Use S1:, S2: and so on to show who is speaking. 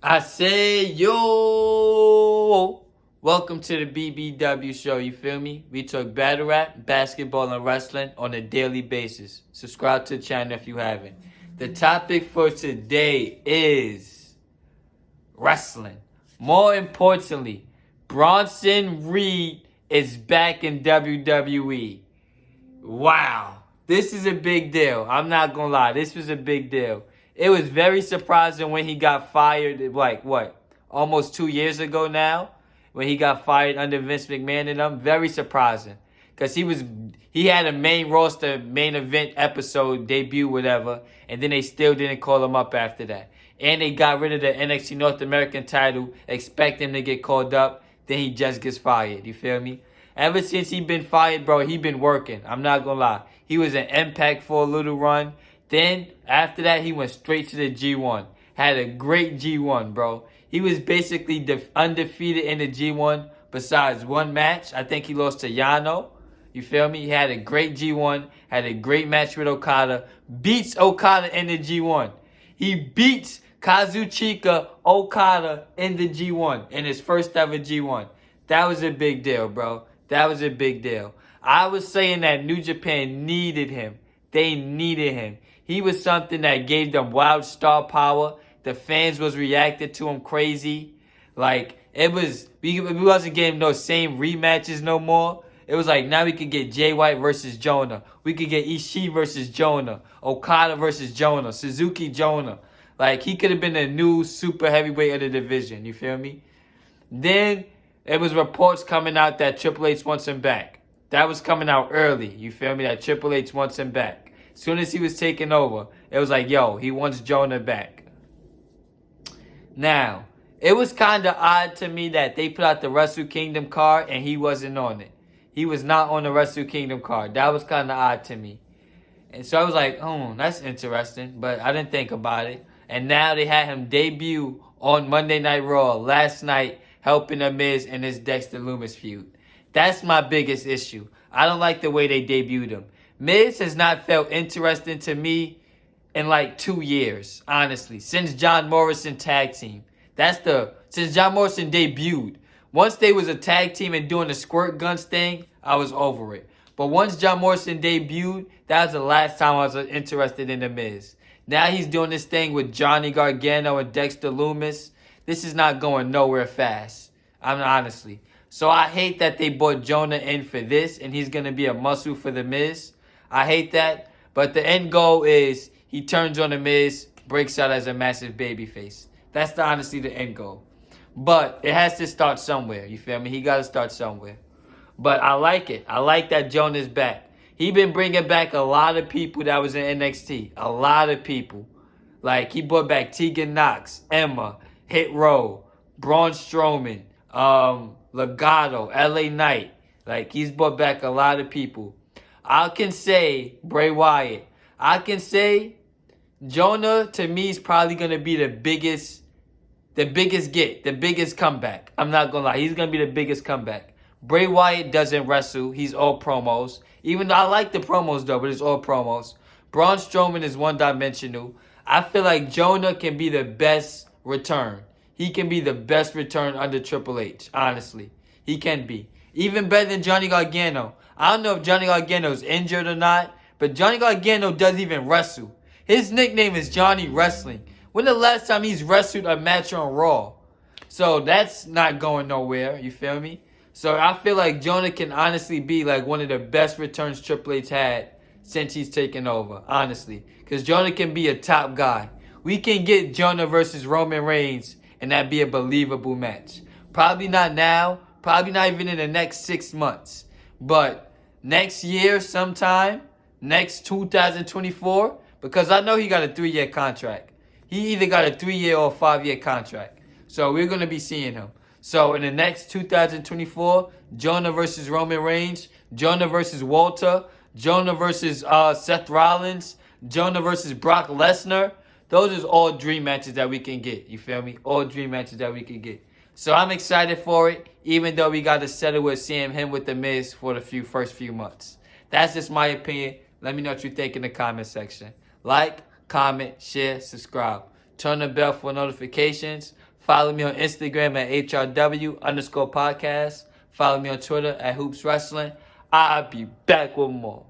S1: I say, yo, welcome to the BBW show, you feel me? We talk battle rap, basketball, and wrestling on a daily basis. Subscribe to the channel if you haven't. The topic for today is wrestling. More importantly, Bronson Reed is back in WWE. Wow. This is a big deal. I'm not going to lie. This was a big deal. It was very surprising when he got fired, like, what, almost 2 years ago now? When he got fired under Vince McMahon and them. Very surprising. Because he had a main roster, main event episode, debut, whatever. And then they still didn't call him up after that. And they got rid of the NXT North American title, expect him to get called up. Then he just gets fired. You feel me? Ever since he been fired, bro, he been working. I'm not gonna lie. He was an Impact for a little run. Then, after that, he went straight to the G1. Had a great G1, bro. He was basically undefeated in the G1 besides one match. I think he lost to Yano. You feel me? He had a great G1. Had a great match with Okada. Beats Okada in the G1. He beats Kazuchika Okada in the G1. In his first ever G1. That was a big deal, bro. That was a big deal. I was saying that New Japan needed him. They needed him. He was something that gave them wild star power. The fans was reacting to him crazy. Like, it was, we wasn't getting those same rematches no more. It was like, now we could get Jay White versus Jonah. We could get Ishii versus Jonah. Okada versus Jonah. Suzuki Jonah. Like, he could have been a new super heavyweight of the division. You feel me? Then, it was reports coming out that Triple H wants him back. That was coming out early. You feel me? That Triple H wants him back. As soon as he was taking over, it was like, yo, he wants Jonah back. Now, it was kind of odd to me that they put out the Wrestle Kingdom card and he wasn't on it. He was not on the Wrestle Kingdom card. That was kind of odd to me. And so I was like, oh, that's interesting. But I didn't think about it. And now they had him debut on Monday Night Raw last night, helping The Miz in his Dexter Lumis feud. That's my biggest issue. I don't like the way they debuted him. Miz has not felt interesting to me in like 2 years, honestly, since John Morrison tag team. Since John Morrison debuted. Once they was a tag team and doing the squirt guns thing, I was over it. But once John Morrison debuted, that was the last time I was interested in The Miz. Now he's doing this thing with Johnny Gargano and Dexter Lumis. This is not going nowhere fast. Honestly. So I hate that they brought Jonah in for this and he's going to be a muscle for The Miz. I hate that. But the end goal is he turns on The Miz, breaks out as a massive babyface. That's honestly the end goal. But it has to start somewhere. You feel me? He got to start somewhere. But I like it. I like that Jonah's back. He been bringing back a lot of people that was in NXT. A lot of people. Like, he brought back Tegan Knox, Emma, Hit Row, Braun Strowman, Legado, LA Knight. Like, he's brought back a lot of people. I can say Bray Wyatt. I can say Jonah, to me, is probably going to be the biggest comeback. I'm not going to lie. He's going to be the biggest comeback. Bray Wyatt doesn't wrestle. He's all promos. Even though I like the promos, though, but it's all promos. Braun Strowman is one-dimensional. I feel like Jonah can be the best return. He can be the best return under Triple H, honestly. He can be. Even better than Johnny Gargano. I don't know if Johnny Gargano is injured or not, but Johnny Gargano doesn't even wrestle. His nickname is Johnny Wrestling. When the last time he's wrestled a match on Raw? So that's not going nowhere, you feel me? So I feel like Jonah can honestly be like one of the best returns Triple H had since he's taken over, honestly. Because Jonah can be a top guy. We can get Jonah versus Roman Reigns and that be a believable match. Probably not now. Probably not even in the next 6 months. But next year sometime, next 2024, because I know he got a 3-year contract. He either got a 3-year or 5-year contract. So we're going to be seeing him. So in the next 2024, Jonah versus Roman Reigns, Jonah versus Walter, Jonah versus Seth Rollins, Jonah versus Brock Lesnar. Those are all dream matches that we can get. You feel me? All dream matches that we can get. So I'm excited for it, even though we got to settle with seeing him with The Miz for the first few months. That's just my opinion. Let me know what you think in the comment section. Like, comment, share, subscribe. Turn the bell for notifications. Follow me on Instagram at HRW_podcast. Follow me on Twitter at Hoops Wrestling. I'll be back with more.